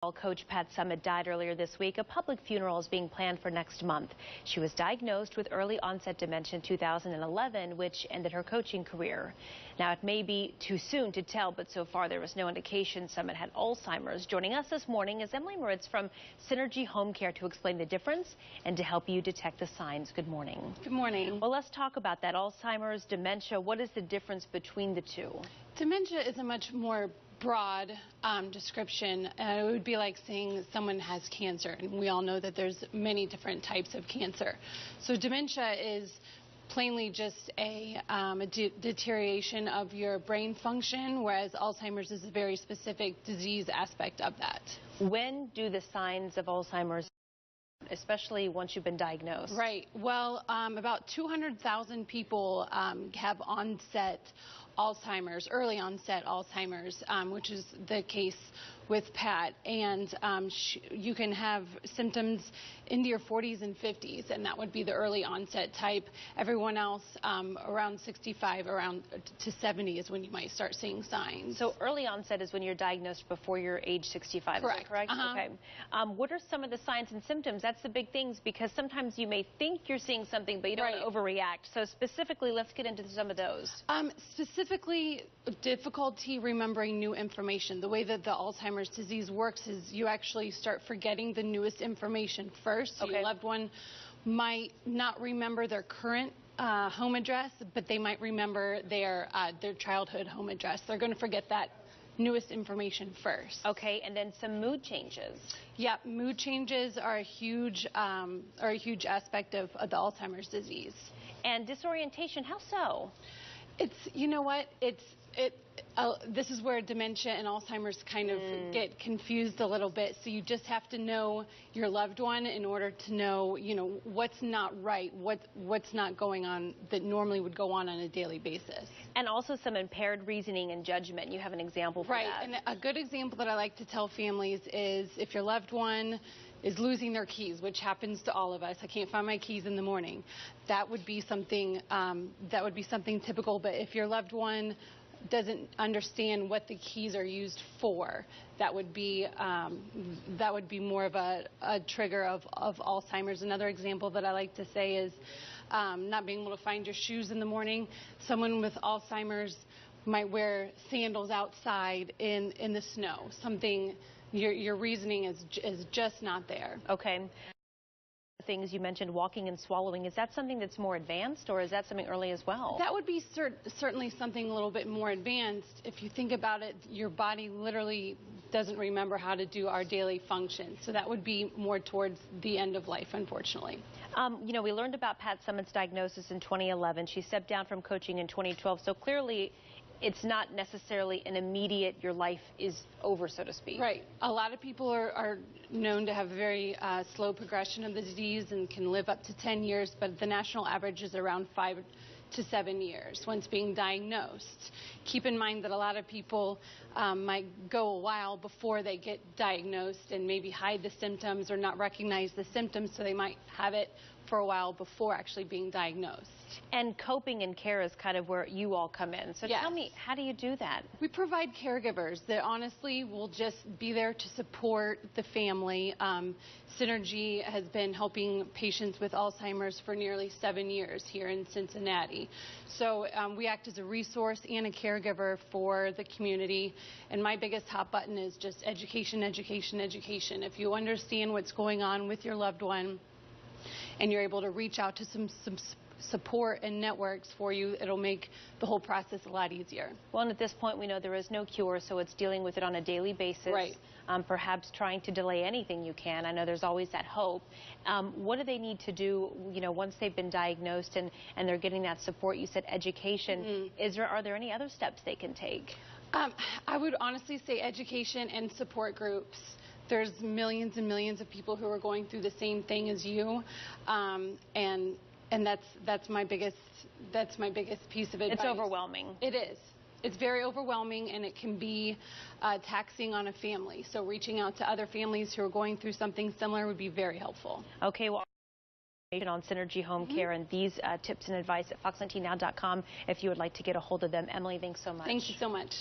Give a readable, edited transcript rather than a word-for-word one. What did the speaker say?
Coach Pat Summitt died earlier this week. A public funeral is being planned for next month. She was diagnosed with early onset dementia in 2011, which ended her coaching career. Now, it may be too soon to tell, but so far there was no indication Summitt had Alzheimer's. Joining us this morning is Moritz from SYNERGY HomeCare to explain the difference and to help you detect the signs. Good morning. Good morning. Well, let's talk about that. Alzheimer's, dementia, what is the difference between the two? Dementia is a much more broad description. It would be like saying someone has cancer, and we all know that there's many different types of cancer. So dementia is plainly just a deterioration of your brain function, whereas Alzheimer's is a very specific disease aspect of that. When do the signs of Alzheimer's, especially once you've been diagnosed? Right. Well, about 200,000 people have onset Alzheimer's, early onset Alzheimer's, which is the case with Pat. And you can have symptoms into your 40s and 50s, and that would be the early onset type. Everyone else around 65, around to 70 is when you might start seeing signs. So early onset is when you're diagnosed before you're age 65, correct. Is that correct? Okay. What are some of the signs and symptoms? That's the big things, because sometimes you may think you're seeing something, but you don't want to overreact. So specifically, let's get into some of those. Specifically, difficulty remembering new information. The way that the Alzheimer's disease works is you actually start forgetting the newest information first. So your loved one might not remember their current home address, but they might remember their childhood home address. They're going to forget that newest information first. Okay, and then some mood changes. Yeah, mood changes are a huge aspect of the Alzheimer's disease. And disorientation, how so? It's, you know what, this is where dementia and Alzheimer's kind of get confused a little bit. So you just have to know your loved one in order to know, what's not right, what's not going on that normally would go on a daily basis. And also some impaired reasoning and judgment. You have an example for that. Right, and a good example that I like to tell families is if your loved one is losing their keys, which happens to all of us. I can't find my keys in the morning. That would be something typical. But if your loved one doesn't understand what the keys are used for, that would be more of a trigger of Alzheimer's. Another example that I like to say is not being able to find your shoes in the morning. Someone with Alzheimer's might wear sandals outside in the snow. Something. Your reasoning is just not there. Okay. Things you mentioned, walking and swallowing, is that something that's more advanced, or is that something early as well? That would be certainly something a little bit more advanced. If you think about it, your body literally doesn't remember how to do our daily functions. So that would be more towards the end of life, unfortunately. We learned about Pat Summitt's diagnosis in 2011. She stepped down from coaching in 2012. So clearly, it's not necessarily an immediate, your life is over, so to speak. Right. A lot of people are known to have very slow progression of the disease and can live up to 10 years, but the national average is around 5 to 7 years once being diagnosed. Keep in mind that a lot of people might go a while before they get diagnosed and maybe hide the symptoms or not recognize the symptoms, so they might have it for a while before actually being diagnosed. And coping and care is kind of where you all come in. So yes. Tell me, how do you do that? We provide caregivers that honestly will just be there to support the family. SYNERGY has been helping patients with Alzheimer's for nearly 7 years here in Cincinnati. So we act as a resource and a caregiver for the community. And my biggest hot button is just education, education, education. If you understand what's going on with your loved one and you're able to reach out to some support and networks for you, it'll make the whole process a lot easier. Well, and at this point we know there is no cure, so it's dealing with it on a daily basis. Right. Perhaps trying to delay anything you can. I know there's always that hope. What do they need to do, once they've been diagnosed and they're getting that support? You said education. Are there any other steps they can take? I would honestly say education and support groups. There's millions and millions of people who are going through the same thing as you, and that's my biggest piece of advice. It's overwhelming. It is. It's very overwhelming, and it can be taxing on a family. So reaching out to other families who are going through something similar would be very helpful. Okay, well, on SYNERGY HomeCare and these tips and advice at fox19now.com if you would like to get a hold of them. Emily, thanks so much. Thank you so much.